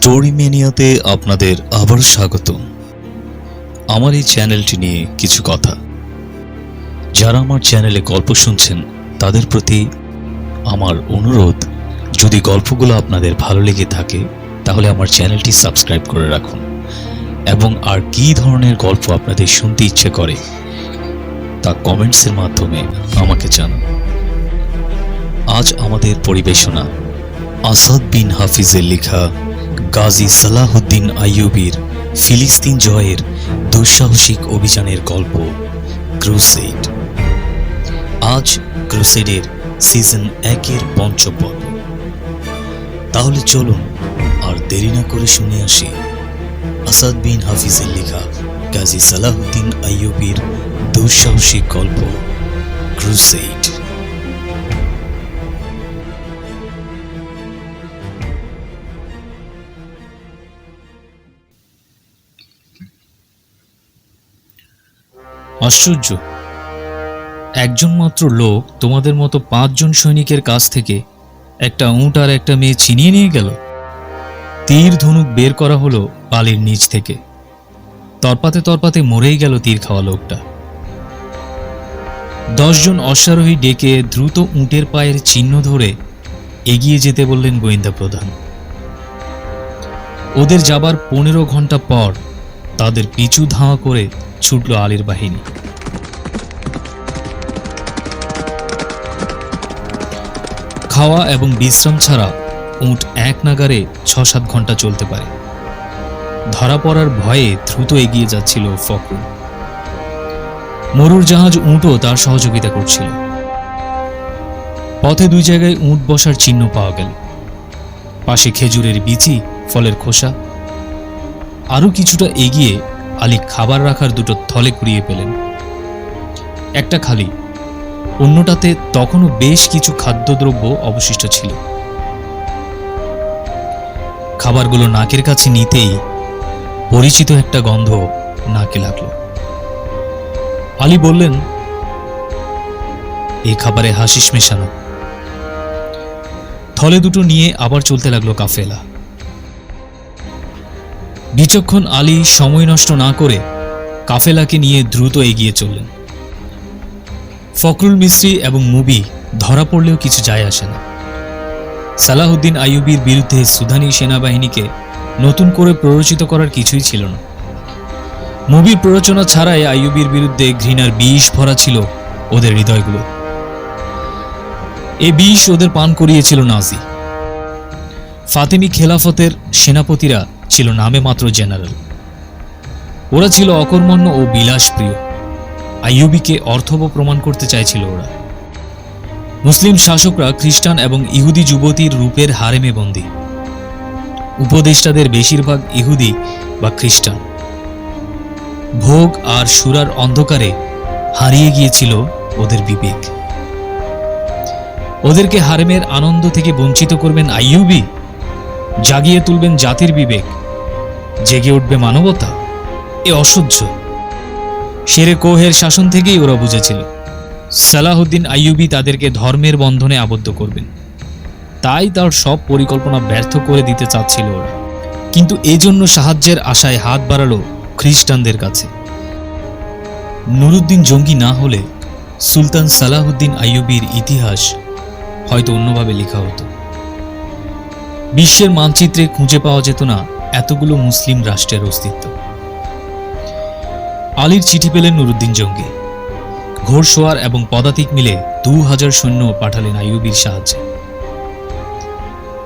Story ম্যানিয়াতে আপনাদের আবার স্বাগত। আমার এই চ্যানেলটি নিয়ে কিছু কথা। যারা আমার চ্যানেলে গল্প শুনছেন তাদের প্রতি আমার অনুরোধ, যদি গল্পগুলো আপনাদের ভালো লেগে থাকে তাহলে আমার চ্যানেলটি সাবস্ক্রাইব করে রাখুন এবং আর কী ধরনের গল্প আপনাদের শুনতে ইচ্ছে করে তা কমেন্টসের মাধ্যমে আমাকে জানান। আজ আমাদের পরিবেশনা আসাদ বিন হাফিজের লেখা গাজী সালাহুদ্দিন আইয়ুবীর ফিলিস্তিন জয়ের দুঃসাহসিক অভিযানের গল্প ক্রুসেড। আজ ক্রুসেডের সিজন 1-এর পঞ্চম পর্ব। তাহলে চলুন আর দেরি না করে শুনে আসি আসাদ বিন হাফিজের লেখা গাজী সালাহুদ্দিন আইয়ুবীর দুঃসাহসিক গল্প ক্রুসেড। আশ্চর্য, একজন মাত্র লোক তোমাদের মতো 5 জন সৈনিকের কাছ থেকে একটা উট আর একটা মেয়ে ছিনিয়ে নিয়ে গেল। তীর ধনুক বের করা হলো বালির নিচ থেকে। তরপাতে তরপাতে মরেই গেল তীর খাওয়া লোকটা। 10 জন অশ্বারোহী ডেকে দ্রুত উটের পায়ের চিহ্ন ধরে এগিয়ে যেতে বললেন গোয়েন্দা প্রধান। ওদের যাবার 15 ঘন্টা পর তাদের পিছু ধাওয়া করে ছুটল আলীর বাহিনী। খাওয়া এবং বিশ্রাম ছাড়া উট এক নাগারে 6-7 ঘন্টা চলতে পারে। ধরা পড়ার ভয়ে দ্রুত এগিয়ে যাচ্ছিল ফখরুল। মরুর জাহাজ উটও তার সহযোগিতা করছিল। পথে 2 জায়গায় উট বসার চিহ্ন পাওয়া গেল। পাশে খেজুরের বিচি, ফলের খোসা। আরো কিছুটা এগিয়ে আলী খাবার রাখার 2টো থলে কুড়িয়ে পেলেন। একটা খালি, অন্যটাতে তখনও বেশ কিছু খাদ্যদ্রব্য অবশিষ্ট ছিল। খাবারগুলো নাকের কাছে নিতেই পরিচিত একটা গন্ধ নাকে লাগলো। আলী বললেন, এই খাবারে হাসিস মেশানো। থলে 2টো নিয়ে আবার চলতে লাগলো কাফেলা। বিচক্ষণ আলী সময় নষ্ট না করে কাফেলাকে নিয়ে দ্রুত এগিয়ে চললেন। ফখরুল মিস্ত্রি এবং মুবি ধরা পড়লেও কিছু যায় আসে না। সালাহুদ্দিন আইয়ুবীর বিরুদ্ধে সুদানি সেনাবাহিনীকে নতুন করে প্ররোচিত করার কিছুই ছিল না। মুবির প্ররোচনা ছাড়াই আইয়ুবীর বিরুদ্ধে ঘৃণার বিষ ভরা ছিল ওদের হৃদয়গুলো। এ বিষ ওদের পান করিয়েছিল নাজি। ফাতেমি খেলাফতের সেনাপতিরা ছিল নামে মাত্র জেনারেল। ওরা ছিল অকর্মণ্য ও বিলাসপ্রিয়। আইয়ুবীকে অর্থবহ প্রমাণ করতে চাইছিল ওরা। মুসলিম শাসকরা খ্রিস্টান এবং ইহুদি যুবতীর রূপের হারেমে বন্দী। উপদেষ্টাদের বেশিরভাগ ইহুদি বা খ্রিস্টান। ভোগ আর সুরার অন্ধকারে হারিয়ে গিয়েছিল ওদের বিবেক। ওদেরকে হারেমের আনন্দ থেকে বঞ্চিত করবেন আইয়ুবী, জাগিয়ে তুলবেন জাতির বিবেক, জেগে উঠবে মানবতা। এ অসহ্য। শেরে কোহের শাসন থেকেই ওরা বুঝেছিল সালাহুদ্দিন আইয়ুবী তাদেরকে ধর্মের বন্ধনে আবদ্ধ করবেন। তাই তার সব পরিকল্পনা ব্যর্থ করে দিতে চাচ্ছিল ওরা। কিন্তু এজন্য সাহায্যের আশায় হাত বাড়ালো খ্রিস্টানদের কাছে। নুরুদ্দিন জঙ্গি না হলে সুলতান সালাহুদ্দিন আইয়ুবীর ইতিহাস হয়তো অন্যভাবে লেখা হতো। বিশ্বের মানচিত্রে খুঁজে পাওয়া যেত না এতগুলো মুসলিম রাষ্ট্রের অস্তিত্ব। আলীর চিঠি পেলেন নুরুদ্দিন জঙ্গি। ঘোড়সওয়ার এবং পদাতিক মিলে 2000 সৈন্য পাঠালেন আইয়ুবীর সাহায্যে।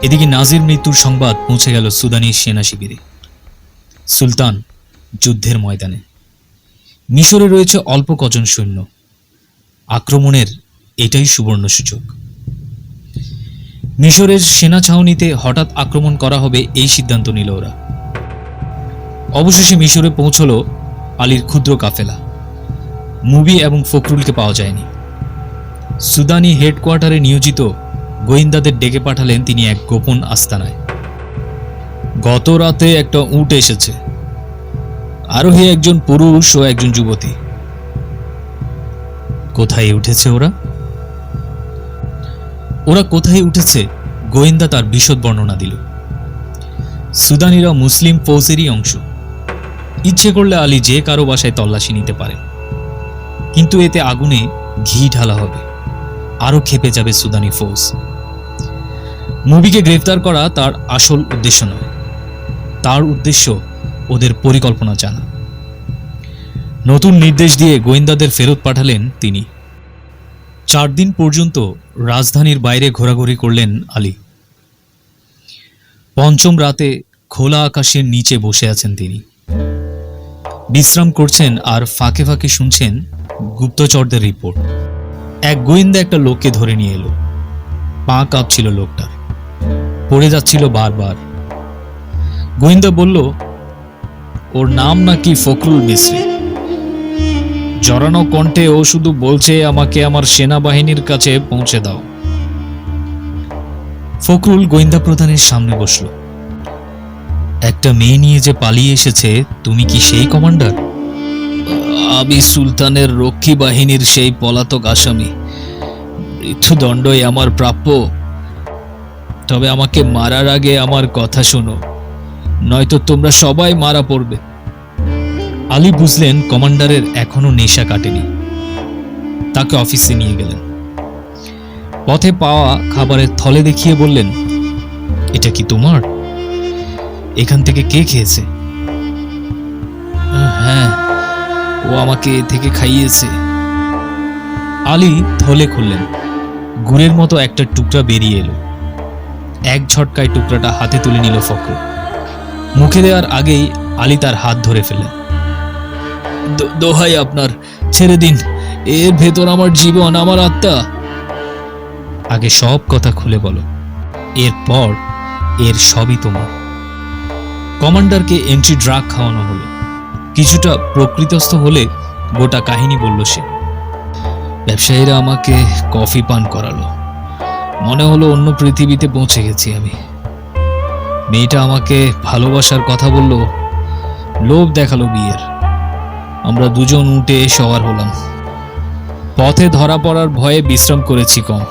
এদিকে নাজির মৃত্যুর সংবাদ পৌঁছে গেল সুদানি সেনা শিবিরে। সুলতান যুদ্ধের ময়দানে। মিশরে রয়েছে অল্প কজন সৈন্য। আক্রমণের এটাই সুবর্ণ সুযোগ। মিশরের সেনা ছাউনিতে হঠাৎ আক্রমণ করা হবে এই সিদ্ধান্ত নিল ওরা। অবশেষে মিশরে পৌঁছল আলীর ক্ষুদ্র কাফেলা। মুবি এবং ফখরুলকে পাওয়া যায়নি। সুদানি হেডকোয়ার্টারে নিয়োজিত গোয়েন্দাদের ডেকে পাঠালেন তিনি এক গোপন আস্তানায়। গত রাতে একটা উট এসেছে, আরোহী একজন পুরুষ ও একজন যুবতী। কোথায় উঠেছে ওরা কোথায় উঠেছে গোয়েন্দা তার বিশদ বর্ণনা দিল। সুদানিরা মুসলিম ফৌজেরই অংশ। ইচ্ছে করলে আলী যে কারো বাসায় তল্লাশি নিতে পারে, কিন্তু এতে আগুনে ঘি ঢালা হবে, আরো ক্ষেপে যাবে সুদানি ফৌজ। মুবিকে গ্রেফতার করা তার আসল উদ্দেশ্য নয়, তার উদ্দেশ্য ওদের পরিকল্পনা জানা। নতুন নির্দেশ দিয়ে গোয়েন্দাদের ফেরত পাঠালেন তিনি। 4 দিন পর্যন্ত রাজধানীর বাইরে ঘোরাঘুরি করলেন আলী। পঞ্চম রাতে খোলা আকাশের নিচে বসে আছেন তিনি, বিশ্রাম করছেন আর ফাঁকে ফাঁকে শুনছেন গুপ্তচরদের রিপোর্ট। এক গোয়েন্দা একটা লোককে ধরে নিয়ে এলো। পা কাঁপছিল লোকটার, পড়ে যাচ্ছিল বারবার। গোয়েন্দা বলল, ওর নাম নাকি ফখরুল মিস্ত্রি। জড়ানো কণ্ঠে ও শুধু বলছে, আমাকে আমার সেনাবাহিনীর কাছে পৌঁছে দাও। ফখরুল গোয়েন্দা প্রধানের সামনে বসল। একটা মেয়ে নিয়ে যে পালিয়ে এসেছে, তুমি কি সেই কমান্ডার? আমি সুলতানের রক্ষী বাহিনীর সেই পলাতক আসামি। মৃত্যুদণ্ডই আমার প্রাপ্য। তবে আমাকে মারার আগে আমার কথা শোনো, নয়তো তোমরা সবাই মারা পড়বে। আলী বুঝলেন কমান্ডারের এখনো নেশা কাটেনি। তাকে অফিসে নিয়ে গেলেন। পথে পাওয়া খাবারের থলে দেখিয়ে বললেন, এটা কি তোমার? এখান থেকে কে খেয়েছে? হ্যাঁ, ও আমাকে এ থেকে খাইয়েছে। আলী থলে খুললেন। গুড়ের মতো একটা টুকরা বেরিয়ে এলো। এক ঝটকায় টুকরাটা হাতে তুলে নিল ফখরুল। মুখে দেওয়ার আগেই আলী তার হাত ধরে ফেললেন। দোহাই আপনার, ছেড়ে দিন। এর ভেতর আমার জীবন, আমার আত্মা। আগে সব কথা খুলে বলো, এরপর এর সবই তোমার। কমান্ডারকে এন্ট্রি ড্রাগ খাওয়ানো হলো। কিছুটা প্রকৃতস্থ হলে গোটা কাহিনী বলল সে। ব্যবসায়ীরা আমাকে কফি পান করালো। মনে হলো অন্য পৃথিবীতে পৌঁছে গেছি আমি। মেয়েটা আমাকে ভালোবাসার কথা বলল, লোভ দেখালো বিয়ের। আমরা দুজন উঠে সওয়ার হলাম। পথে ধরা পড়ার ভয়ে বিশ্রাম করেছি কম।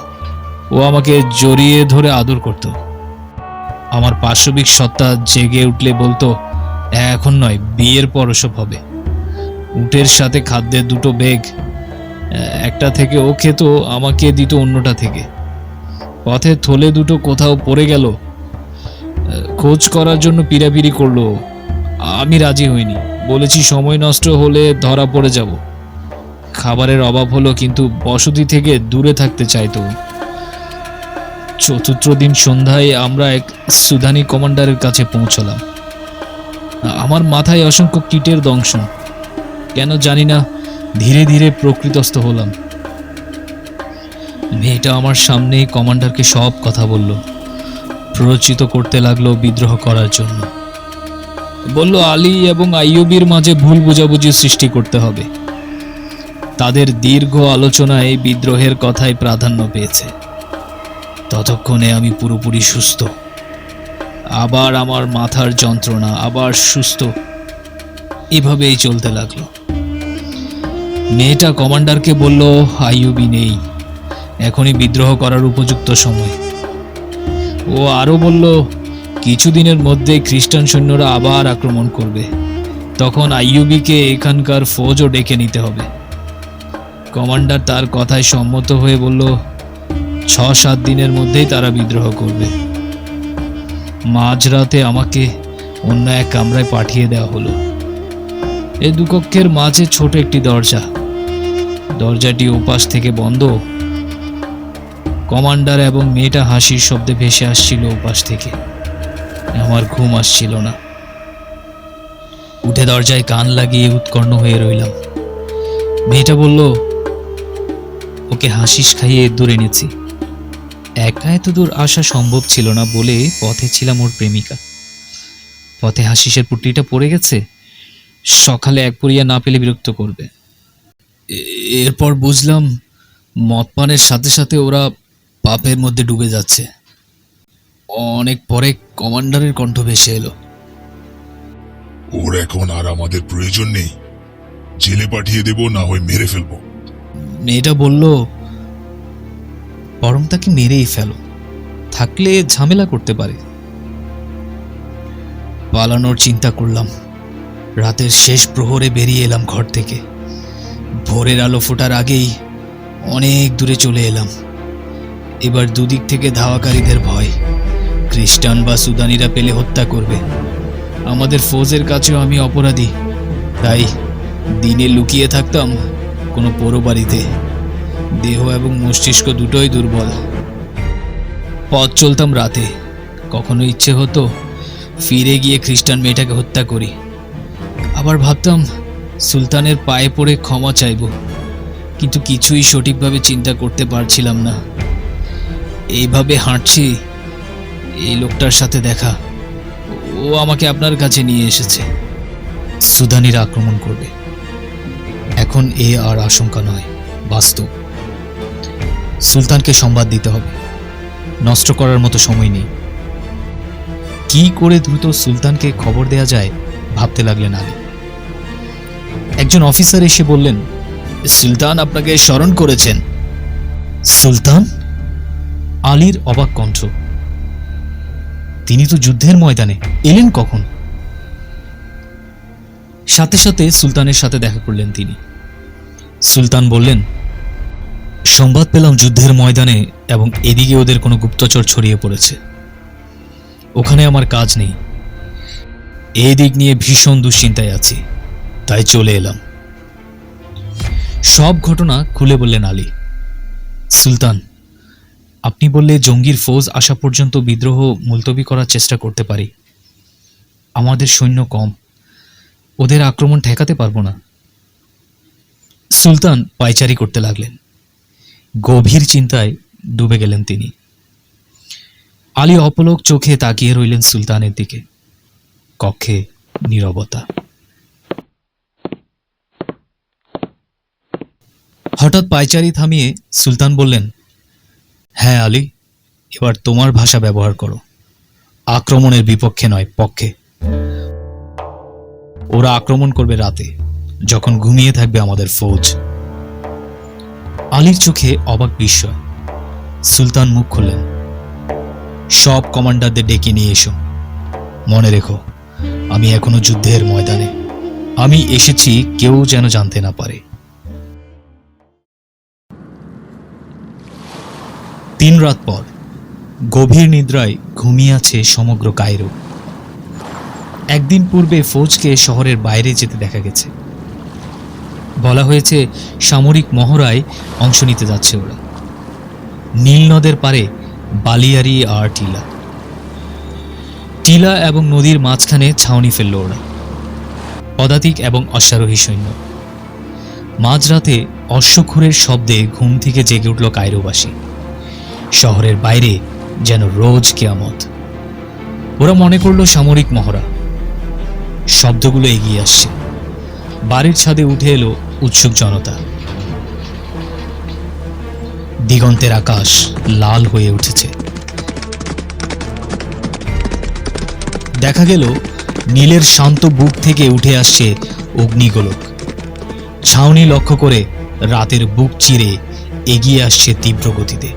ও আমাকে জড়িয়ে ধরে আদর করত। আমার পাশবিক সত্তা জেগে উঠলে বলতো, এখন নয়, বিয়ের পর ওসব হবে। উটের সাথে খাদ্যের 2টো ব্যাগ, একটা থেকে ও খেত, আমাকে দিত অন্যটা থেকে। পথে থলে 2টো কোথাও পড়ে গেল, খোঁজ করার জন্য পিড়াপিড়ি করলো। আমি রাজি হইনি, বলেছি সময় নষ্ট হলে ধরা পড়ে যাব। খাবারের অভাব হলো, কিন্তু বসতি থেকে দূরে থাকতে চাইতো। 4র্থ দিন সন্ধ্যায় আমরা এক সুদানি কমান্ডারের কাছে পৌঁছলাম। আমার মাথায় অসংখ্য কীটের দংশন। কেন জানি না, ধীরে ধীরে প্রকৃতস্থ হলাম। মেয়েটা আমার সামনেই কমান্ডারকে সব কথা বলল। প্ররোচিত করতে লাগলো বিদ্রোহ করার জন্য। বলল, আলী এবং আইয়ুবীর মাঝে ভুল বোঝাবুঝি সৃষ্টি করতে হবে। তাদের দীর্ঘ আলোচনায় বিদ্রোহের কথাই প্রাধান্য পেয়েছে। ততক্ষণে আমি পুরোপুরি সুস্থ। আবার আমার মাথার যন্ত্রণা, আবার সুস্থ। এভাবেই চলতে লাগলো। মেয়েটা কমান্ডারকে বলল, আইয়ুবী নেই, এখনই বিদ্রোহ করার উপযুক্ত সময়। ও আরো বলল, কিছুদিনের মধ্যে খ্রিস্টান সৈন্যরা আবার আক্রমণ করবে। তখন আইয়ুবীকে এখানকার ফৌজও ডেকে নিতে হবে। কমান্ডার তার কথায় সম্মত হয়ে বলল, 6-7 দিনের মধ্যেই তারা বিদ্রোহ করবে। মাঝরাতে আমাকে অন্য এক কামরায় পাঠিয়ে দেওয়া হলো। এই 2 কক্ষের মাঝে ছোট একটি দরজা। দরজাটি ওপাশ থেকে বন্ধ। কমান্ডার এবং মেয়েটা হাসির শব্দে ভেসে আসছিল ওপাশ থেকে। আমার ঘুম আসছিল না। উঠে দরজায় কান লাগিয়ে উৎকণ্ঠ হয়ে রইলাম। মেয়েটা বলল, ওকে হাসিস খাইয়ে দূরে এনেছি। একা এত দূর আসা সম্ভব ছিল না বলে পথে ছিলাম ওর প্রেমিকা। পথে হাসিসের পুটলিটা পড়ে গেছে, সকালে এক পুরিয়া না পেলে বিরক্ত করবে। এরপর বুঝলাম মদ পানের সাথে সাথে ওরা পাপের মধ্যে ডুবে যাচ্ছে। অনেক পরে কমান্ডারের কণ্ঠ ভেসে এলো, ওর এখন আর আমাদের প্রয়োজন নেই। জেলে পাঠিয়ে দেব, না হয় মেরে ফেলবো। মেয়েটা বলল, বরং তাকে মেরেই ফেলো, থাকলে ঝামেলা করতে পারে। পালানোর চিন্তা করলাম। রাতের শেষ প্রহরে বেরিয়ে এলাম ঘর থেকে। ভোরের আলো ফোটার আগেই অনেক দূরে চলে এলাম। এবার দুদিক থেকে ধাওয়াকারীদের ভয়। খ্রিস্টান বা সুদানিরা পেলে হত্যা করবে। আমাদের ফৌজের কাছেও আমি অপরাধী, তাই দিনে লুকিয়ে থাকতাম কোনো পোড়ো বাড়িতে। দেহ এবং মস্তিষ্ক দুটোই দুর্বল। পথ চলতাম রাতে। কখনো ইচ্ছে হতো ফিরে গিয়ে খ্রিস্টান মেয়েটাকে হত্যা করি, আবার ভাবতাম সুলতানের পায়ে পড়ে ক্ষমা চাইব, কিন্তু কিছুই সঠিকভাবে চিন্তা করতে পারছিলাম না। এইভাবে হাঁটছি, এই লোকটার সাথে দেখা। ও আমাকে আপনার কাছে নিয়ে এসেছে। সুদানিরা আক্রমণ করবে, এখন এ আর আশঙ্কা নয়, বাস্তব। সুলতানকে সংবাদ দিতে হবে, নষ্ট করার মতো সময় নেই। কি করে দ্রুত সুলতানকে খবর দেয়া যায় ভাবতে লাগলেন আলী। একজন অফিসার এসে বললেন, সুলতান আপনাকে স্মরণ করেছেন। সুলতান? আলীর অবাক কণ্ঠ। তিনি তো যুদ্ধের ময়দানে, এলেন কখন? সাথে সাথে সুলতানের সাথে দেখা করলেন তিনি। সুলতান বললেন, সংবাদ পেলাম যুদ্ধের ময়দানে এবং এদিকে ওদের কোনো গুপ্তচর ছড়িয়ে পড়েছে। ওখানে আমার কাজ নেই, এই দিক নিয়ে ভীষণ দুশ্চিন্তায় আছি, তাই চলে এলাম। সব ঘটনা খুলে বললেন আলী। সুলতান, আপনি বললে জঙ্গির ফৌজ আসা পর্যন্ত বিদ্রোহ মুলতবি করার চেষ্টা করতে পারি। আমাদের সৈন্য কম, ওদের আক্রমণ ঠেকাতে পারবো না। সুলতান পায়চারি করতে লাগলেন। গভীর চিন্তায় ডুবে গেলেন তিনি। আলী অপলক চোখে তাকিয়ে রইলেন সুলতানের দিকে। কক্ষে নীরবতা। হঠাৎ পায়চারি থামিয়ে সুলতান বললেন, হ্যাঁ আলী, এবার তোমার ভাষা ব্যবহার করো। আক্রমণের বিপক্ষে নয়, পক্ষে। ওরা আক্রমণ করবে রাতে, যখন ঘুমিয়ে থাকবে আমাদের ফৌজ। আলীর চোখে অবাক বিস্ময়। সুলতান মুখ খুললেন, সব কমান্ডারদের ডেকে নিয়ে এসো। মনে রেখো, আমি এখনো যুদ্ধের ময়দানে। আমি এসেছি, কেউ যেন জানতে না পারে। 3 রাত পর গভীর নিদ্রায় ঘুমিয়ে আছে সমগ্র কায়রো। একদিন পূর্বে ফৌজকে শহরের বাইরে যেতে দেখা গেছে। বলা হয়েছে সামরিক মহড়ায় অংশ নিতে যাচ্ছে ওরা। নীল নদের পারে বালিয়ারি আর টিলা। টিলা এবং নদীর মাঝখানে ছাউনি ফেলল ওরা, পদাতিক এবং অশ্বারোহী সৈন্য। মাঝরাতে অশ্বক্ষুরের শব্দে ঘুম থেকে জেগে উঠল কায়রোবাসী। শহরের বাইরে যেন রোজ কিয়ামত। ওরা মনে করল সামরিক মহড়া। শব্দগুলো এগিয়ে আসছে। বাড়ির ছাদে উঠে এলো উৎসুক জনতা। দিগন্তের আকাশ লাল হয়ে উঠেছে। দেখা গেল নীলের শান্ত বুক থেকে উঠে আসছে অগ্নিগোলক। ছাউনি লক্ষ্য করে রাতের বুক চিরে এগিয়ে আসছে তীব্র গতিতে।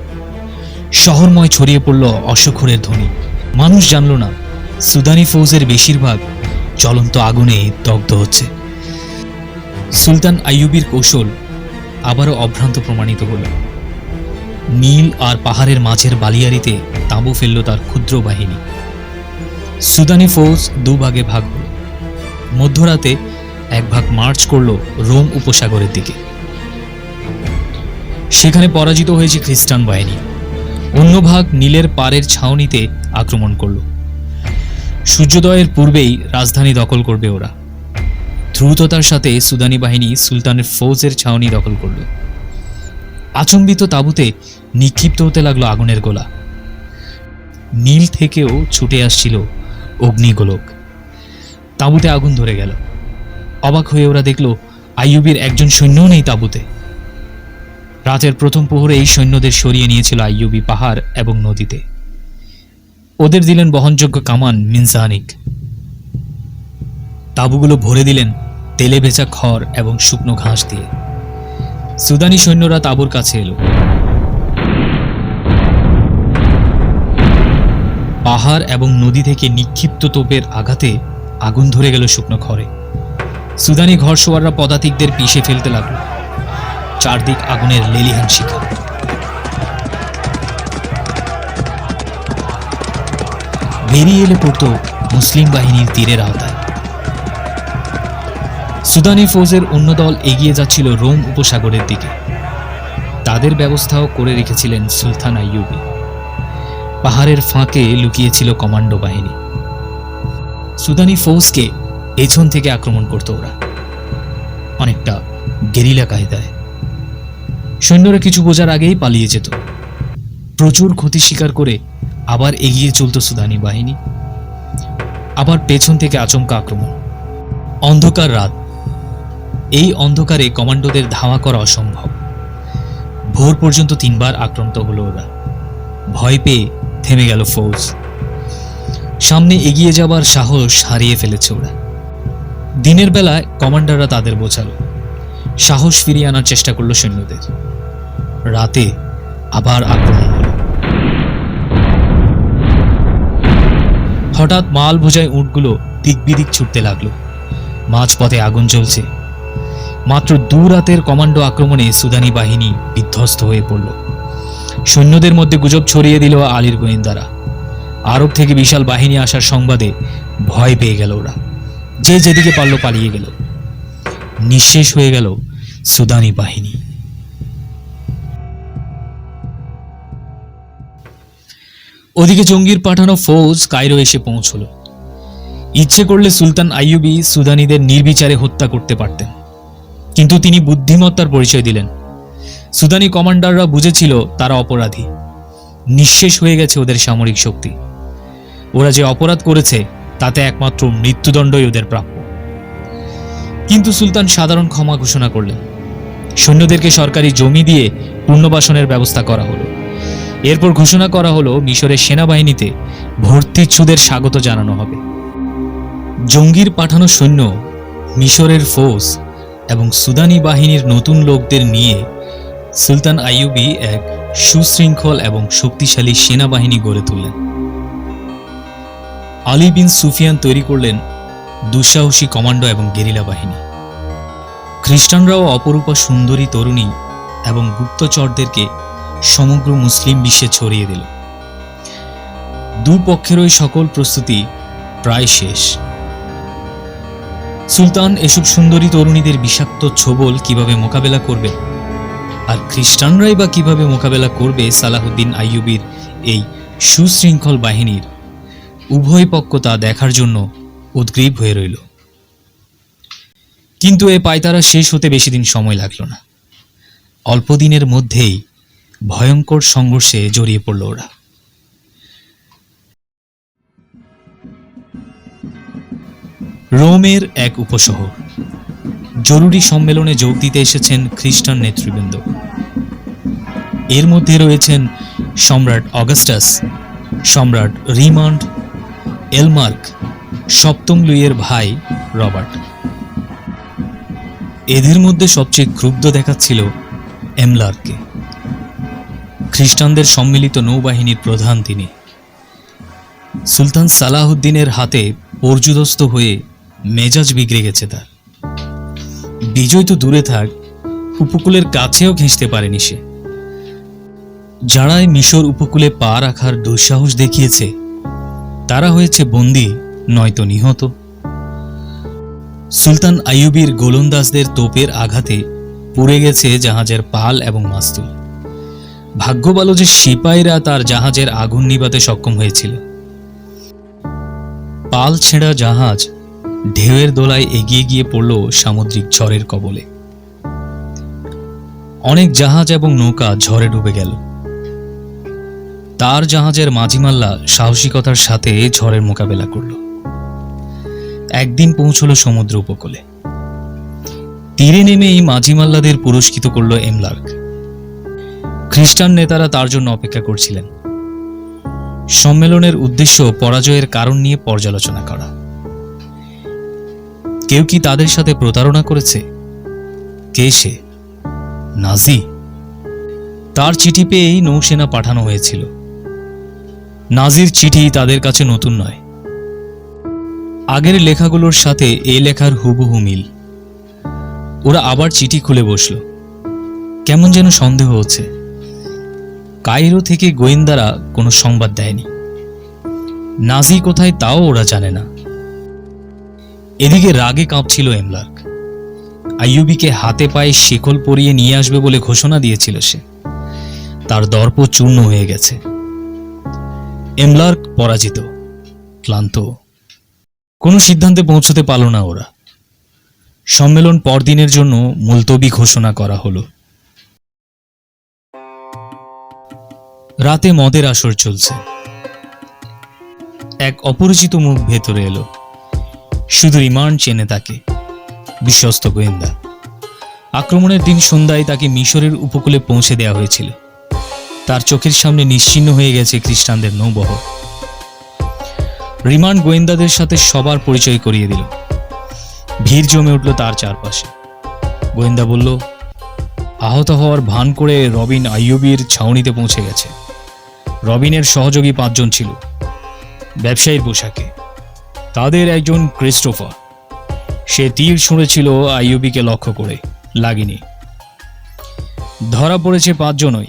শহরময় ছড়িয়ে পড়ল অশ্বক্ষুরের ধ্বনি। মানুষ জানল না সুদানি ফৌজের বেশিরভাগ জ্বলন্ত আগুনে দগ্ধ হচ্ছে। সুলতান আইয়ুবীর কৌশল আবারও অভ্রান্ত প্রমাণিত হল। নীল আর পাহাড়ের মাঝের বালিয়ারিতে তাঁবু ফেলল তার ক্ষুদ্র বাহিনী। সুদানি ফৌজ দুভাগে ভাগ হল। মধ্যরাতে এক ভাগ মার্চ করল রোম উপসাগরের দিকে। সেখানে পরাজিত হয়েছে খ্রিস্টান বাহিনী। অন্য ভাগ নীলের পাড়ের ছাউনিতে আক্রমণ করল। সূর্যোদয়ের পূর্বেই রাজধানী দখল করবে ওরা। দ্রুততার সাথে সুদানি বাহিনী সুলতানের ফৌজের ছাউনি দখল করল। আচম্বিত তাঁবুতে নিক্ষিপ্ত হতে লাগলো আগুনের গোলা। নীল থেকেও ছুটে আসছিল অগ্নিগোলক। তাঁবুতে আগুন ধরে গেল। অবাক হয়ে ওরা দেখল আইয়ুবীর একজন সৈন্যও নেই তাঁবুতে। রাতের প্রথম প্রহরে এই সৈন্যদের সরিয়ে নিয়েছিল আইয়ুবী পাহাড় এবং নদীতে। ওদের দিলেন বহনযোগ্য কামান মিনজানিক। তাঁবুগুলো ভরে দিলেন তেলে ভেজা খড় এবং শুকনো ঘাস দিয়ে। সুদানি সৈন্যরা তাঁবুর কাছে এলো। পাহাড় এবং নদী থেকে নিক্ষিপ্ত তোপের আঘাতে আগুন ধরে গেল শুকনো ঘরে। সুদানি ঘরসোয়াররা পদাতিকদের পিষে ফেলতে লাগলো। চারদিক আগুনের লেলিহান শিখা। বেরিয়ে এলে পড়তো মুসলিম বাহিনীর তীরের আওতায়। সুদানি ফৌজের অন্য দল এগিয়ে যাচ্ছিল রোম উপসাগরের দিকে। তাদের ব্যবস্থাও করে রেখেছিলেন সুলতান আইয়ুবী। পাহাড়ের ফাঁকে লুকিয়েছিল কমান্ডো বাহিনী। সুদানি ফৌজকে পেছন থেকে আক্রমণ করত ওরা, অনেকটা গেরিলা কায়দায়। সৈন্যরা কিছু বোঝার আগেই পালিয়ে যেত। প্রচুর ক্ষতি স্বীকার করে আবার এগিয়ে চলত সুদানি বাহিনী। আবার পেছন থেকে আচমকা আক্রমণ। অন্ধকার রাত। এই অন্ধকারে কমান্ডোদের ধাওয়া করা অসম্ভব। ভোর পর্যন্ত 3 বার আক্রান্ত হলো ওরা। ভয় পেয়ে থেমে গেল ফৌজ। সামনে এগিয়ে যাবার সাহস হারিয়ে ফেলেছে ওরা। দিনের বেলায় কমান্ডাররা তাদের বোঝালো, সাহস ফিরিয়ে আনার চেষ্টা করলো সৈন্যদের। রাতে আবার আক্রমণ হলো। হঠাৎ মাল বোঝাই উটগুলো দিক বিদিক ছুটতে লাগলো। মাঝপথে আগুন জ্বলছে। মাত্র 2 রাতের কমান্ডো আক্রমণে সুদানি বাহিনী বিধ্বস্ত হয়ে পড়ল। সৈন্যদের মধ্যে গুজব ছড়িয়ে দিল আলীর গোয়েন্দারা। আরব থেকে বিশাল বাহিনী আসার সংবাদে ভয় পেয়ে গেল ওরা। যে যেদিকে পারল পালিয়ে গেল। নিঃশেষ হয়ে গেল সুদানি বাহিনী। ওদিকে জঙ্গির পাঠানো ফৌজ কায়রো এসে পৌঁছল। ইচ্ছে করলে সুলতান আইয়ুবী সুদানিদের নির্বিচারে হত্যা করতে পারতেন, কিন্তু তিনি বুদ্ধিমত্তার পরিচয় দিলেন। সুদানি কমান্ডাররা বুঝেছিল তারা অপরাধী। নিঃশেষ হয়ে গেছে ওদের সামরিক শক্তি। ওরা যে অপরাধ করেছে তাতে একমাত্র মৃত্যুদণ্ডই ওদের প্রাপ্য। কিন্তু সুলতান সাধারণ ক্ষমা ঘোষণা করলেন। সৈন্যদেরকে সরকারি জমি দিয়ে পুনর্বাসনের ব্যবস্থা করা হলো। এরপর ঘোষণা করা হলো মিশরের সেনাবাহিনীতে ভর্তিচ্ছুদের স্বাগত জানানো হবে। জঙ্গির পাঠানো সৈন্য, মিশরের ফৌজ এবং সুদানি বাহিনীর নতুন লোকদের নিয়ে সুলতান আইয়ুবী এক সুশৃঙ্খল এবং শক্তিশালী সেনাবাহিনী গড়ে তুললেন। আলী বিন সুফিয়ান তৈরি করলেন দুঃসাহসী কমান্ডো এবং গেরিলা বাহিনী। খ্রিস্টানরাও অপরূপা সুন্দরী তরুণী এবং গুপ্তচরদেরকে সমগ্র মুসলিম বিশ্বে ছড়িয়ে দিল। দুপক্ষেরই সকল প্রস্তুতি প্রায় শেষ। সুলতান এসব সুন্দরী তরুণীদের বিষাক্ত ছোবল কিভাবে মোকাবেলা করবে, আর খ্রিস্টানরাই বা কিভাবে মোকাবেলা করবে সালাহুদ্দিন আইয়ুবীর এই সুশৃঙ্খল বাহিনীর, উভয় পক্ষ তা দেখার জন্য উদ্গ্রীব হয়ে রইল। কিন্তু এ পায়তারা শেষ হতে বেশি দিন সময় লাগলো না। অল্প দিনের মধ্যেই ভয়ঙ্কর সংঘর্ষে জড়িয়ে পড়ল ওরা। রোমের এক উপশহর। জরুরি সম্মেলনে যোগ দিতে এসেছেন খ্রিস্টান নেতৃবৃন্দ। এর মধ্যে রয়েছেন সম্রাট অগাস্টাস, সম্রাট রিমান্ড, এলমার্ক, সপ্তম লুইয়ের ভাই রবার্ট। এদের মধ্যে সবচেয়ে ক্ষুব্ধ দেখাচ্ছিল এমলারকে। খ্রিস্টানদের সম্মিলিত নৌবাহিনীর প্রধান তিনি। সুলতান সালাহুদ্দিনের হাতে পর্যুদস্ত হয়ে মেজাজ বিগড়ে গেছে তার। বিজয় তো দূরে থাক, উপকূলের কাছেও ঘেঁষতে পারেনি সে। যারাই মিশর উপকূলে পা রাখার দুঃসাহস দেখিয়েছে তারা হয়েছে বন্দী, নয়তো নিহত। সুলতান আইয়ুবীর গোলন্দাজদের তোপের আঘাতে পুড়ে গেছে জাহাজের পাল এবং মাস্তুল। ভাগ্য ভালো যে সিপাহীরা তার জাহাজের আগুন নিভাতে সক্ষম হয়েছিল। পাল ছেঁড়া জাহাজ ঢেউয়ের দোলায় এগিয়ে গিয়ে পড়ল সামুদ্রিক ঝড়ের কবলে। অনেক জাহাজ এবং নৌকা ঝড়ে ডুবে গেল। তার জাহাজের মাঝিমাল্লা সাহসিকতার সাথে ঝড়ের মোকাবেলা করল। একদিন পৌঁছল সমুদ্র উপকূলে। তীরে নেমেই মাঝিমাল্লাদের পুরস্কৃত করল এমলার্ক। খ্রিস্টান নেতারা তার জন্য অপেক্ষা করছিলেন। সম্মেলনের উদ্দেশ্য পরাজয়ের কারণ নিয়ে পর্যালোচনা করা। কেউ কি তাদের সাথে প্রতারণা করেছে? কে সে? নাজি? তার চিঠি পেয়েই নৌসেনা পাঠানো হয়েছিল। নাজির চিঠি তাদের কাছে নতুন নয়। আগের লেখাগুলোর সাথে এ লেখার হুবহু মিল। ওরা আবার চিঠি খুলে বসল। কেমন যেন সন্দেহ হচ্ছে। কায়রো থেকে গোয়েন্দারা কোনো সংবাদ দেয়নি। নাজি কোথায় তাও ওরা জানে না। এদিকে রাগে কাঁপছিল এমলার্ক। আইয়ুবীকে হাতে পায়ে শিকল পরিয়ে নিয়ে আসবে বলে ঘোষণা দিয়েছিল সে। তার দর্প চূর্ণ হয়ে গেছে। এমলার্ক পরাজিত, ক্লান্ত। কোনো সিদ্ধান্তে পৌঁছতে পারল না ওরা। সম্মেলন পরদিনের জন্য মুলতবি ঘোষণা করা হলো। রাতে মদের আসর চলছে। এক অপরিচিত মুখ ভেতরে এলো। শুধু রিমান্ড চেনে তাকে, বিশ্বস্ত গোয়েন্দা। আক্রমণের দিন সন্ধ্যায় তাকে মিশরের উপকূলে পৌঁছে দেওয়া হয়েছিল। তার চোখের সামনে নিশ্চিহ্ন হয়ে গেছে খ্রিস্টানদের নৌবহর। রিমান্ড গোয়েন্দাদের সাথে সবার পরিচয় করিয়ে দিল। ভিড় জমে উঠল তার চারপাশে। গোয়েন্দা বলল, আহত হওয়ার ভান করে রবিন আইয়ুবীর ছাউনিতে পৌঁছে গেছে। রবিনের সহযোগী 5 জন ছিল, ব্যবসায়ীর পোশাকে। তাদের একজন ক্রিস্টোফার। সে তীর ছুঁড়েছিল আইয়ুবীকে লক্ষ্য করে, লাগেনি। ধরা পড়েছে 5 জনই,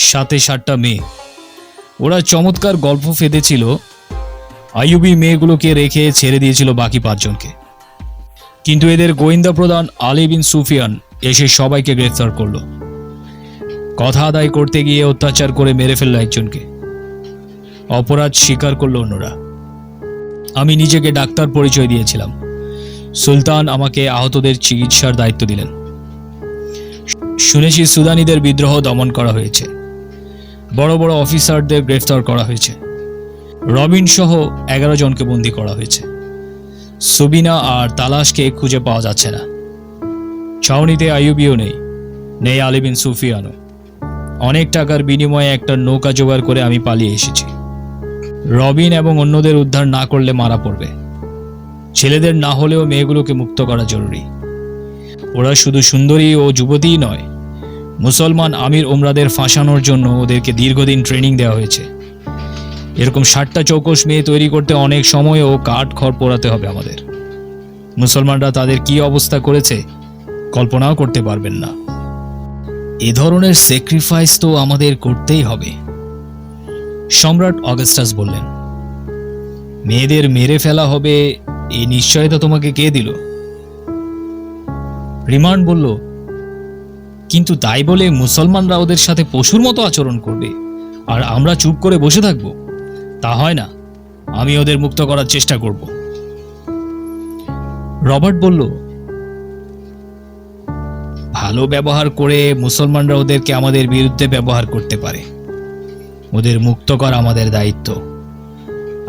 সাথে 7টা মেয়ে। ওরা চমৎকার গল্প ফেঁদেছিল। আইয়ুবী মেয়েগুলোকে রেখে ছেড়ে দিয়েছিল বাকি 5 জনকে। কিন্তু এদের গোয়েন্দা প্রধান আলী বিন সুফিয়ান এসে সবাইকে গ্রেফতার করল। কথা আদায় করতে গিয়ে অত্যাচার করে মেরে ফেলল একজনকে। অপরাধ স্বীকার করল অন্যরা। আমি নিজেকে ডাক্তার পরিচয় দিয়েছিলাম। সুলতান আমাকে আহতদের চিকিৎসার দায়িত্ব দিলেন। শুনেছি সুদানিদের বিদ্রোহ দমন করা হয়েছে। বড় বড় অফিসারদের গ্রেফতার করা হয়েছে। রবিন সহ 11 জনকে বন্দী করা হয়েছে। সুবিনা আর তালাশকে খুঁজে পাওয়া যাচ্ছে না। ছাউনিতে আইয়ুবীও নেই, নেই আলী বিন সুফিয়ানও। অনেক টাকার বিনিময়ে একটা নৌকা জোগাড় করে আমি পালিয়ে এসেছি। রবিন এবং অন্যদের উদ্ধার না করলে মারা পড়বে। ছেলেদের না হলেও মেয়েগুলোকে মুক্ত করা জরুরি। ওরা শুধু সুন্দরী ও যুবতীই নয়, মুসলমান আমির ওমরাদের ফাঁসানোর জন্য ওদেরকে দীর্ঘদিন ট্রেনিং দেওয়া হয়েছে। এরকম 60টা চৌকস মেয়ে তৈরি করতে অনেক সময় ও কাঠ খড় পোড়াতে হবে আমাদের। মুসলমানরা তাদের কি অবস্থা করেছে কল্পনাও করতে পারবেন না। এ ধরনের স্যাক্রিফাইস তো আমাদের করতেই হবে। সম্রাট অগাস্টাস বললেন, মেয়েদের মেরে ফেলা হবে এই নিশ্চয়তা তোমাকে কে দিল? রিমান্ড বলল, কিন্তু তাই বলে মুসলমানরা ওদের সাথে পশুর মতো আচরণ করবে আর আমরা চুপ করে বসে থাকব? তা হয় না। আমি ওদের মুক্ত করার চেষ্টা করব। রবার্ট বলল, ভালো ব্যবহার করে মুসলমানরা ওদেরকে আমাদের বিরুদ্ধে ব্যবহার করতে পারে। ওদের মুক্ত করা আমাদের দায়িত্ব।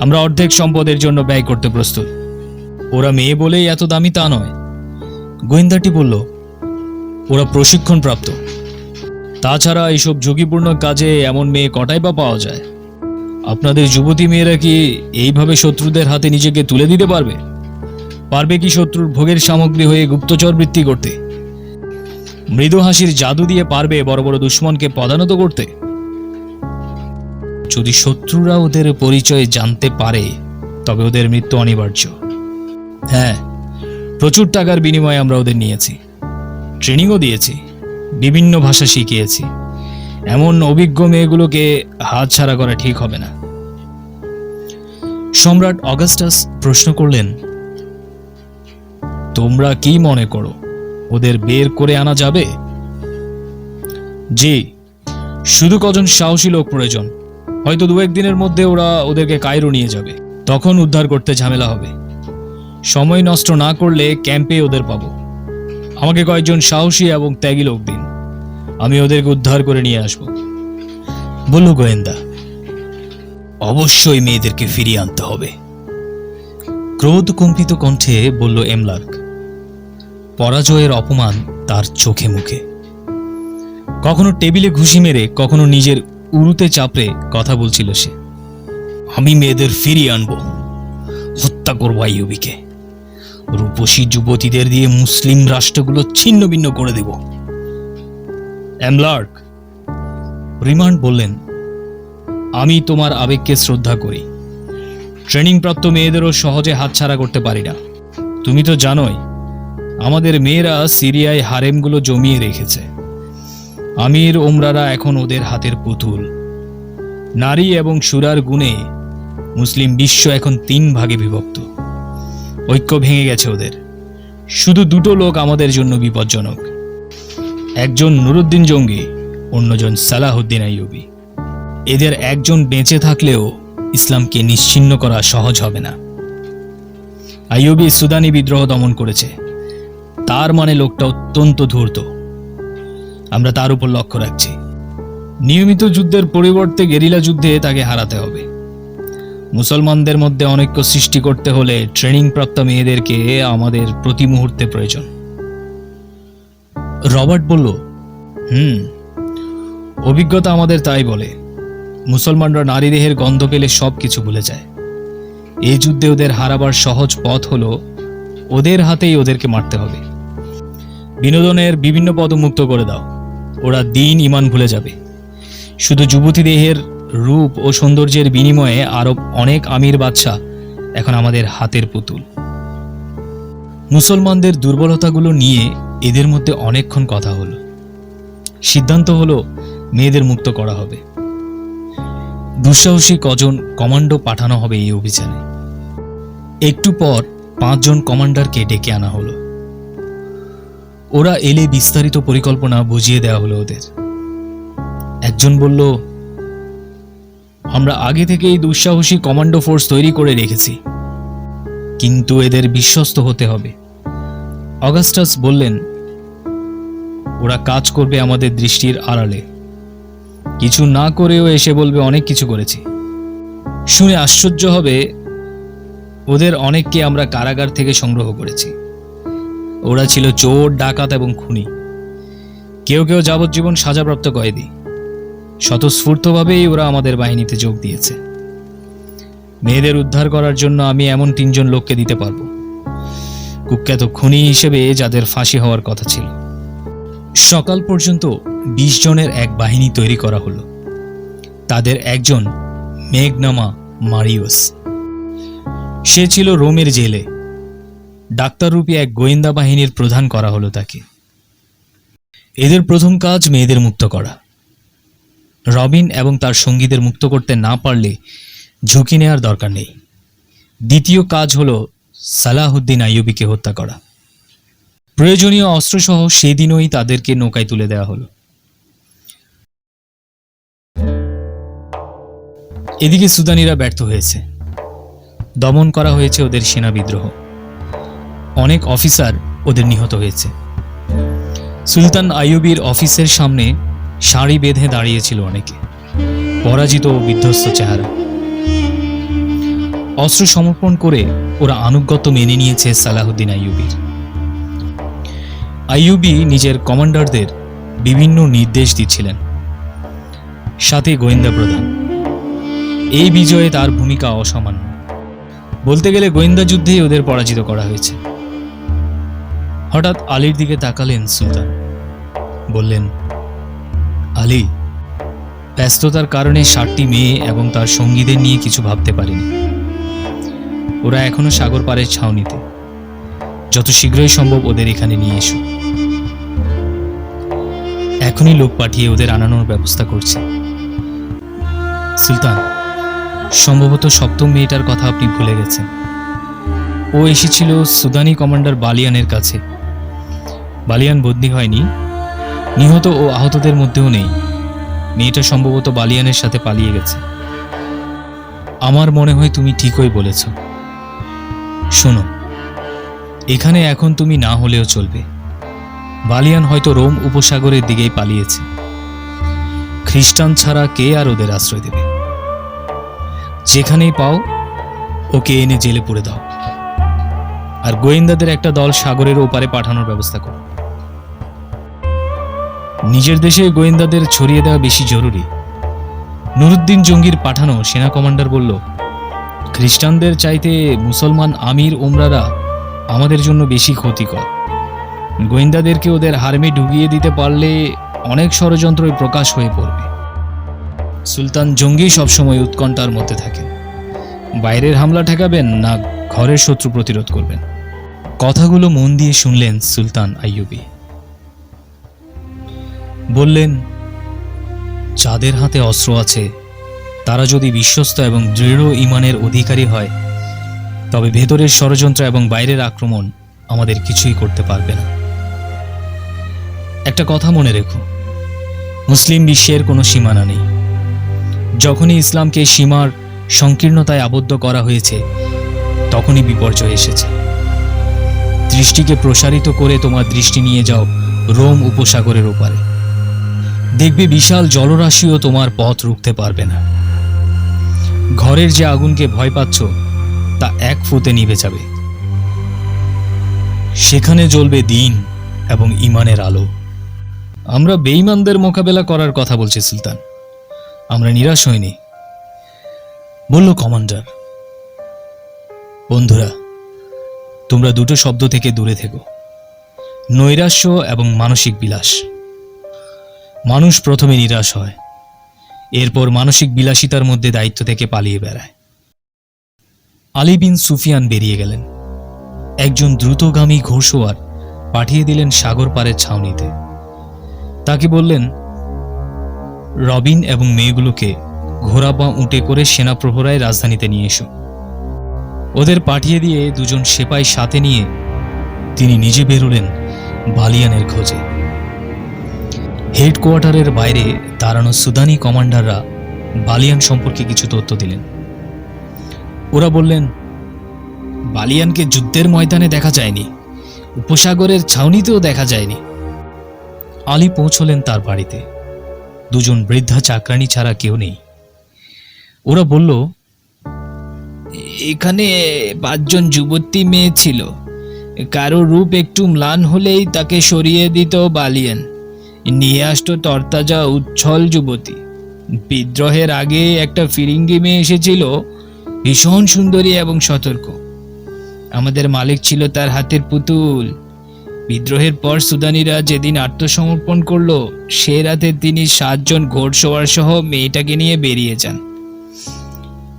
আমরা অর্ধেক সম্পদের জন্য ব্যয় করতে প্রস্তুত। ওরা মেয়ে বলেই এত দামি তা নয়। গোয়েন্দাটি বলল, ওরা প্রশিক্ষণ প্রাপ্ত। তাছাড়া এইসব ঝুঁকিপূর্ণ কাজে এমন মেয়ে কটাই বা পাওয়া যায়? আপনাদের যুবতী মেয়েরা কি এইভাবে শত্রুদের হাতে নিজেকে তুলে দিতে পারবে? পারবে কি শত্রুর ভোগের সামগ্রী হয়ে গুপ্তচর বৃত্তি করতে? মৃদু হাসির জাদু দিয়ে পারবে বড় বড় দুশ্মনকে পদানত করতে? যদি শত্রুরা ওদের পরিচয় জানতে পারে তবে ওদের মৃত্যু অনিবার্য। হ্যাঁ, প্রচুর টাকার বিনিময়ে আমরা ওদের নিয়েছি, ট্রেনিংও দিয়েছি, বিভিন্ন ভাষা শিখিয়েছি। এমন অভিজ্ঞ মেয়েগুলোকে হাতছাড়া করা ঠিক হবে না। সম্রাট অগাস্টাস প্রশ্ন করলেন, তোমরা কি মনে করো ওদের বের করে আনা যাবে? জি, শুধু কজন সাহসী লোক প্রয়োজন। হয়তো 2-1 দিনের মধ্যে ওরা ওদেরকে কায়রো নিয়ে যাবে। তখন উদ্ধার করতে ঝামেলা হবে। সময় নষ্ট না করলে ক্যাম্পে ওদের পাবো। আমাকে কয়েকজন সাহসী এবং ত্যাগী লোক দিন, আমি ওদেরকে উদ্ধার করে নিয়ে আসব। বলল গোয়েন্দা। অবশ্যই মেয়েদেরকে ফিরিয়ে আনতে হবে। ক্রোধ কম্পিত কণ্ঠে বলল এমলার্ক। পরাজয়ের অপমান তার চোখে মুখে। কখনো টেবিলে ঘুষি মেরে, কখনো নিজের উরুতে চাপড়ে কথা বলছিল সে। আমি মেয়েদের ফিরিয়ে আনবো, হত্যা করবো আইয়ুবীকে। রূপসী যুবতীদের দিয়ে মুসলিম রাষ্ট্রগুলো ছিন্ন ভিন্ন করে দেব। এমলার্ক, রিমান্ড বললেন, আমি তোমার আবেগকে শ্রদ্ধা করি। ট্রেনিংপ্রাপ্ত মেয়েদেরও সহজে হাতছাড়া করতে পারি না। তুমি তো জানোই আমাদের মেয়েরা সিরিয়ায় হারেমগুলো জমিয়ে রেখেছে। আমির ওমরারা এখন ওদের হাতের পুতুল। নারী এবং সুরার গুণে মুসলিম বিশ্ব এখন 3 ভাগে বিভক্ত। ঐক্য ভেঙে গেছে ওদের। শুধু 2টো লোক আমাদের জন্য বিপজ্জনক, একজন নুরুদ্দিন জঙ্গি, অন্যজন সালাহুদ্দিন আইয়ুবী। এদের একজন বেঁচে থাকলেও ইসলামকে নিশ্চিহ্ন করা সহজ হবে না। আইয়ুবী সুদানি বিদ্রোহ দমন করেছে, তার মানে লোকটা অত্যন্ত ধূর্ত। আমরা তার উপর লক্ষ্য রাখছি। নিয়মিত যুদ্ধের পরিবর্তে গেরিলা যুদ্ধে তাকে হারাতে হবে। মুসলমানদের মধ্যে অনৈক্য সৃষ্টি করতে হলে ট্রেনিংপ্রাপ্ত মেয়েদেরকে আমাদের প্রতি মুহূর্তে প্রয়োজন। রবার্ট বলল, অভিজ্ঞতা আমাদের তাই বলে। মুসলমানরা নারী দেহের গন্ধ পেলে সব কিছু ভুলে যায়। এই যুদ্ধে ওদের হারাবার সহজ পথ হলো ওদের হাতেই ওদেরকে মারতে হবে। বিনোদনের বিভিন্ন পদ মুক্ত করে দাও, ওরা দিন ইমান ভুলে যাবে। শুধু যুবতী দেহের রূপ ও সৌন্দর্যের বিনিময়ে আরব অনেক আমির বাদশা এখন আমাদের হাতের পুতুল। মুসলমানদের দুর্বলতাগুলো নিয়ে এদের মধ্যে অনেকক্ষণ কথা হলো। সিদ্ধান্ত হলো মেয়েদের মুক্ত করা হবে। দুঃসাহসী কজন কমান্ডো পাঠানো হবে এই অভিযানে। একটু পর 5 জন কমান্ডারকে ডেকে আনা হলো। ওরা এলে বিস্তারিত পরিকল্পনা বুঝিয়ে দেওয়া হলো ওদের। একজন বলল, আমরা আগে থেকেই দুঃসাহসী কমান্ডো ফোর্স তৈরি করে রেখেছি, কিন্তু এদের বিশ্বস্ত হতে হবে। অগাস্টাস বললেন, ওরা কাজ করবে আমাদের দৃষ্টির আড়ালে, কিছু না করেও এসে বলবে অনেক কিছু করেছি। শুনে আশ্চর্য হবে, ওদের অনেককে আমরা কারাগার থেকে সংগ্রহ করেছি। ওরা ছিল চোর, ডাকাত এবং খুনি। কেউ কেউ যাবজ্জীবন সাজাপ্রাপ্ত কয়েদি। স্বতঃস্ফূর্তভাবেই ওরা আমাদের বাহিনীতে যোগ দিয়েছে। মেয়েদের উদ্ধার করার জন্য আমি এমন 3 জন লোককে দিতে পারবো, কুখ্যাত খুনি হিসেবে যাদের ফাঁসি হওয়ার কথা ছিল। সকাল পর্যন্ত 20 জনের এক বাহিনী তৈরি করা হলো। তাদের একজন মেঘনামা মারিওস। সে ছিল রোমের জেলে। ডাক্তাররূপী এক গোয়েন্দা বাহিনীর প্রধান করা হলো তাকে। এদের প্রথম কাজ মেয়েদের মুক্ত করা। রবিন এবং তার সঙ্গীদের মুক্ত করতে না পারলে ঝুঁকি নেওয়ার দরকার নেই। দ্বিতীয় কাজ হলো সালাহুদ্দিন আইয়ুবীকে হত্যা করা। প্রয়োজনীয় অস্ত্রসহ সেদিনই তাদেরকে নৌকায় তুলে দেওয়া হলো। এদিকে সুদানিরা ব্যর্থ হয়েছে। দমন করা হয়েছে ওদের সেনা বিদ্রোহ। অনেক অফিসার ওদের নিহত হয়েছে। সুলতান আইয়ুবীর অফিসের সামনে সারি বেঁধে দাঁড়িয়েছিল অনেকে, পরাজিত ও বিধ্বস্ত চেহারা। অস্ত্র সমর্পণ করে ওরা আনুগত্য মেনে নিয়েছে সালাহুদ্দিন আইয়ুবীর। আইয়ুবী নিজের কমান্ডারদের বিভিন্ন নির্দেশ দিচ্ছিলেন, সাথে গোয়েন্দা প্রধান। এই বিজয়ে তার ভূমিকা অসামান্য। বলতে গেলে গোয়েন্দা যুদ্ধে ওদের পরাজিত করা হয়েছে। হঠাৎ আলীর দিকে তাকালেন সুলতান। বললেন, আলী, ব্যস্ততার কারণে 60টি মেয়ে এবং তার সঙ্গীদের নিয়ে কিছু ভাবতে পারিনি। ওরা এখনো সাগর পাড়ের ছাউনিতে। যত শীঘ্রই সম্ভব ওদের এখানে নিয়ে এসো। এখনই লোক পাঠিয়ে ওদের আনানোর ব্যবস্থা করছে। সুলতান, সম্ভবত 7ম মেয়েটার কথা আপনি ভুলে গেছেন। ও এসেছিল সুদানি কমান্ডার বালিয়ানের কাছে। বালিয়ান বন্দী হয়নি, নিহত ও আহতদের মধ্যেও নেই। মেয়েটা সম্ভবত বালিয়ানের সাথে পালিয়ে গেছে। আমার মনে হয় তুমি ঠিকই বলেছ। শোনো, এখানে এখন তুমি না হলেও চলবে। বালিয়ান হয়তো রোম উপসাগরের দিকেই পালিয়েছে। খ্রিস্টান ছাড়া কে আর ওদের আশ্রয় দেবে? যেখানেই পাও ওকে এনে জেলে পুরে দাও, আর গোয়েন্দাদের একটা দল সাগরের ওপারে পাঠানোর ব্যবস্থা করো। নিজের দেশে গোয়েন্দাদের ছড়িয়ে দেওয়া বেশি জরুরি। নুরুদ্দিন জঙ্গির পাঠানো সেনা কমান্ডার বলল, খ্রিস্টানদের চাইতে মুসলমান আমির ওমরারা আমাদের জন্য বেশি ক্ষতিকর। গোয়েন্দাদেরকে ওদের হারমে ঢুকিয়ে দিতে পারলে অনেক ষড়যন্ত্রই প্রকাশ হয়ে পড়বে। সুলতান জঙ্গি সবসময় উৎকণ্ঠার মধ্যে থাকেন। বাইরের হামলা ঠেকাবেন না ঘরের শত্রু প্রতিরোধ করবেন? কথাগুলো মন দিয়ে শুনলেন সুলতান আইয়ুবী। বললেন, যাদের হাতে অস্ত্র আছে তারা যদি বিশ্বস্ত এবং দৃঢ় ঈমানের অধিকারী হয় তবে ভেতরের ষড়যন্ত্র এবং বাইরের আক্রমণ আমাদের কিছুই করতে পারবে না। একটা কথা মনে রেখো, মুসলিম বিশ্বের কোনো সীমানা নেই। যখনই ইসলামকে সীমার সংকীর্ণতায় আবদ্ধ করা হয়েছে তখনই বিপর্যয় এসেছে। দৃষ্টিকে প্রসারিত করে তোমার দৃষ্টি নিয়ে যাও রোম উপসাগরের ওপারে, দেখবে বিশাল জলরাশিও তোমার পথ রুখতে পারবে না। ঘরের যে আগুনকে ভয় পাচ্ছ তা এক ফুতে নিভে যাবে, সেখানে জ্বলবে দিন এবং ঈমানের আলো। আমরা বেঈমানদের মোকাবেলা করার কথা বলছি সুলতান, আমরা নিরাশ হইনি, বলল কমান্ডার। বন্ধুরা, তোমরা দুটো শব্দ থেকে দূরে থেকো, নৈরাশ্য এবং মানসিক বিলাস। মানুষ প্রথমে নিরাশ হয়, এরপর মানসিক বিলাসিতার মধ্যে দায়িত্ব থেকে পালিয়ে বেড়ায়। আলী বিন সুফিয়ান বেরিয়ে গেলেন। একজন দ্রুতগামী ঘোড়সওয়ার পাঠিয়ে দিলেন সাগর পাড়ের ছাউনিতে। তাকে বললেন, রবিন এবং মেয়েগুলোকে ঘোড়া বা উটে করে সেনা প্রহরায় রাজধানীতে নিয়ে এসো। ওদের পাঠিয়ে দিয়ে দুজন সেপাই সাথে নিয়ে তিনি নিজে বেরোলেন বালিয়ানের খোঁজে। হেডকোয়ার্টারের বাইরে দাঁড়ানো সুদানি কমান্ডাররা বালিয়ান সম্পর্কে কিছু তথ্য দিলেন। ওরা বললেন, বালিয়ানকে যুদ্ধের ময়দানে দেখা যায়নি, উপসাগরের ছাউনিতেও দেখা যায়নি। আলী পৌঁছলেন তার বাড়িতে। দুজন বৃদ্ধা চাকরানি ছাড়া কেউ নেই। ওরা বলল, এখানে 5 জন যুবতী মেয়ে ছিল, কারো রূপ একটু ম্লান হলেই তাকে সরিয়ে দিত বালিয়ান, নিয়ে আসতো তরতাজা উচ্ছল যুবতী। বিদ্রোহের আগে একটা ফিরিঙ্গি মেয়ে এসেছিল, ভীষণ সুন্দরী এবং সতর্ক। আমাদের মালিক ছিল তার হাতের পুতুল। বিদ্রোহের পর সুদানিরা যেদিন আত্মসমর্পণ করলো সে রাতে তিনি 7 জন ঘোড়সওয়ার সহ মেয়েটাকে নিয়ে বেরিয়ে যান।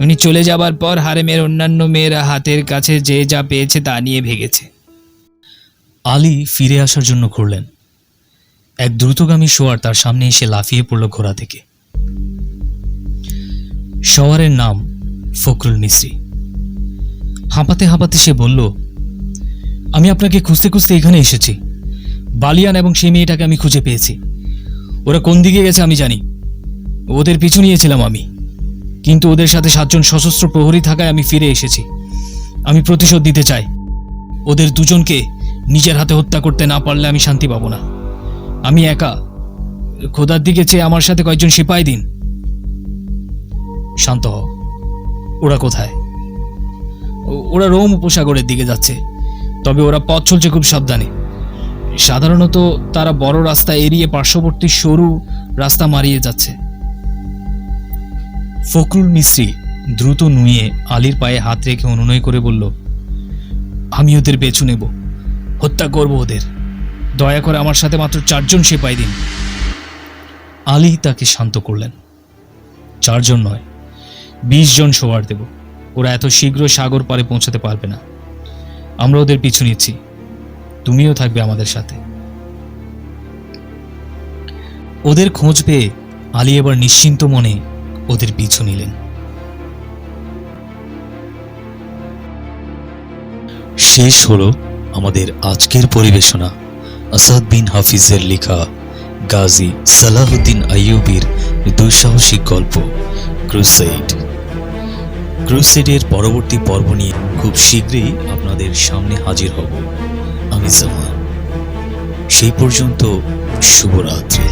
উনি চলে যাবার পর হারেমের অন্যান্য মেয়েরা হাতের কাছে যে যা পেয়েছে তা নিয়ে ভেগেছে। আলী ফিরে আসার জন্য ঘুরলেন। এক দ্রুতগামী সোয়ার তার সামনে এসে লাফিয়ে পড়ল ঘোড়া থেকে। সওয়ারের নাম ফখরুল মিসরি। হাঁপাতে হাঁপাতে সে বলল, আমি আপনাকে খুঁজতে খুঁজতে এখানে এসেছি। বালিয়ান এবং সেই মেয়েটাকে আমি খুঁজে পেয়েছি। ওরা কোন দিকে গেছে আমি জানি, ওদের পিছু নিয়েছিলাম আমি, কিন্তু ওদের সাথে 7 জন সশস্ত্র প্রহরী থাকায় আমি ফিরে এসেছি। আমি প্রতিশোধ দিতে চাই। ওদের দুজনকে নিজের হাতে হত্যা করতে না পারলে আমি শান্তি পাবো না। আমি একা, খোদার দিকে চেয়ে আমার সাথে কয়েকজন সিপাই দিন। শান্ত হও। ওরা কোথায়? ওরা রোম উপসাগরের দিকে যাচ্ছে, তবে ওরা পথ চলছে খুব সাবধানে। সাধারণত তারা বড় রাস্তা এড়িয়ে পার্শ্ববর্তী সরু রাস্তা মারিয়ে যাচ্ছে। ফখরুল মিসরি দ্রুত নুয়ে আলীর পায়ে হাত রেখে অনুনয় করে বলল, আমি ওদের বেছু নেব, হত্যা করব ওদের। দয়া করে আমার সাথে মাত্র 4 জন সিপাই দিন। আলী তাকে শান্ত করলেন। 4 জন নয়, 20 জন সোয়ার দেব। ওরা এত শীঘ্র সাগর পারে পৌঁছাতে পারবে না। আমরা ওদের পিছু নিচ্ছি, তুমিও থাকবে আমাদের সাথে। ওদের খোঁজ পেয়ে আলী এবার নিশ্চিন্ত মনে ওদের পিছু নিলেন। শেষ হলো আমাদের আজকের পরিবেশনা আসাদ বিন হাফিজের লেখা গাজী সালাহুদ্দিন আইয়ুবীর দুঃসাহসিক গল্প ক্রুসেড। ক্রুসেডের পরবর্তী পর্ব নিয়ে খুব শীঘ্রই আপনাদের সামনে হাজির হব আমি জামান। সেই পর্যন্ত শুভরাত্রি।